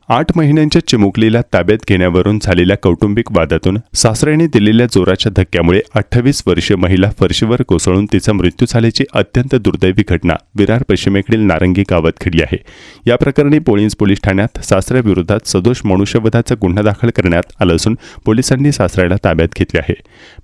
8 महिन्यांच्या चिमुकलीला ताब्यात घेण्यावरून झालेल्या कौटुंबिक वादातून सासऱ्याने दिलेल्या जोराच्या धक्क्यामुळे 28 वर्षीय महिला फरशीवर कोसळून तिचा मृत्यू झाल्याची अत्यंत दुर्दैवी घटना विरार पश्चिमेकडील नारंगी गावात घडली आहे। या प्रकरणी पोलीस ठाण्यात सासऱ्याविरोधात सदोष मनुष्यवधाचा गुन्हा दाखल करण्यात आला असून पोलिसांनी सासऱ्याला ताब्यात घेतले आहे।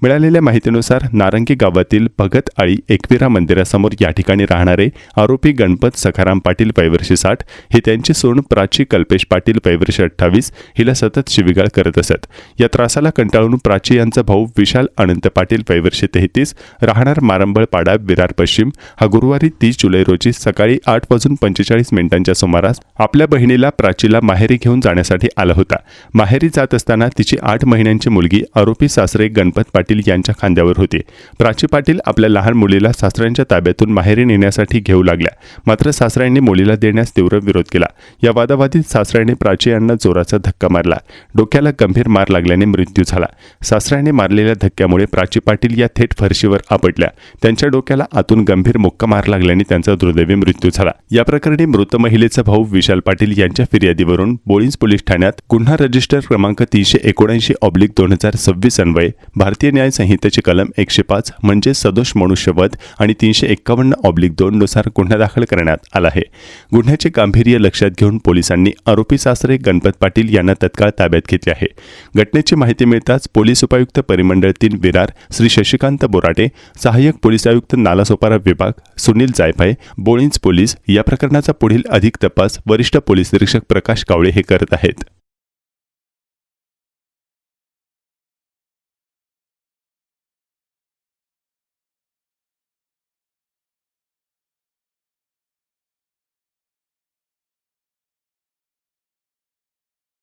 मिळालेल्या माहितीनुसार नारंगी गावातील भगत आळी एकविरा मंदिरासमोर या ठिकाणी राहणारे आरोपी गणपत सखाराम पाटील वयवर्षी 60 हे त्यांची सून प्राची कल्पेश पाटील वयवर्षी 28 हिला सतत शिवीगाळ करत असत। या त्रासाला कंटाळून प्राची यांचा भाऊ विशाल अनंत पाटील वयवर्षी 33 राहणार मारंबळपाडा विरार पश्चिम हा गुरुवारी 30 जुलै रोजी सकाळी 8:45 सुमारास आपल्या बहिणीला प्राचीला माहेरी घेऊन जाण्यासाठी आला होता। माहेरी जात असताना तिची 8 महिन्यांची मुलगी आरोपी सासरे गणपत पाटील यांच्या खांद्यावर होती। प्राची पाटील आपल्या लहान मुलीला सासऱ्यांच्या ताब्यातून माहेरी नेण्यासाठी घेऊ लागल्या, मात्र सासऱ्यांनी मुलीला देण्यास तीव्र विरोध केला। या वादावादीत सासऱ्याने प्राची यांना जोराचा धक्का मारला। डोक्याला गंभीर मार लागल्याने मृत्यू झाला। सासऱ्याने मारलेल्या धक्क्यामुळे प्राची पाटील या थेट फरशीवर आपटल्या। त्यांच्या डोक्याला आतून गंभीर मुक्का मार लागल्याने त्यांचा दुर्दैवी मृत्यू झाला। या प्रकरणी मृत महिलेचा भाऊ विशाल पाटील यांच्या फिर्यादीवरून बोळींज पोलीस ठाण्यात गुन्हा रजिस्टर क्रमांक 379/2026 अन्वये भारतीय न्याय संहितेचे कलम 105 म्हणजे सदोष मनुष्यवध आणि 351/2 नुसार गुन्हा दाखल करण्यात आला आहे। गुन्ह्याचे गांभीर्य लक्षात घेऊन पोलिसांनी आरोपी सासरे गणपत पाटील यांना तत्काळ ताब्यात घेतले आहे। घटनेची माहिती मिळताच पोलीस उपायुक्त परिमंडळ 3 विरार श्री शशिकांत बोराटे, सहाय्यक पोलीस आयुक्त नालासोपारा विभाग सुनील जायभाये, बोळींज पोलीस या प्रकरणाचा पुढील अधिक तपास वरिष्ठ पोलीस निरीक्षक प्रकाश कावळे हे करत आहेत।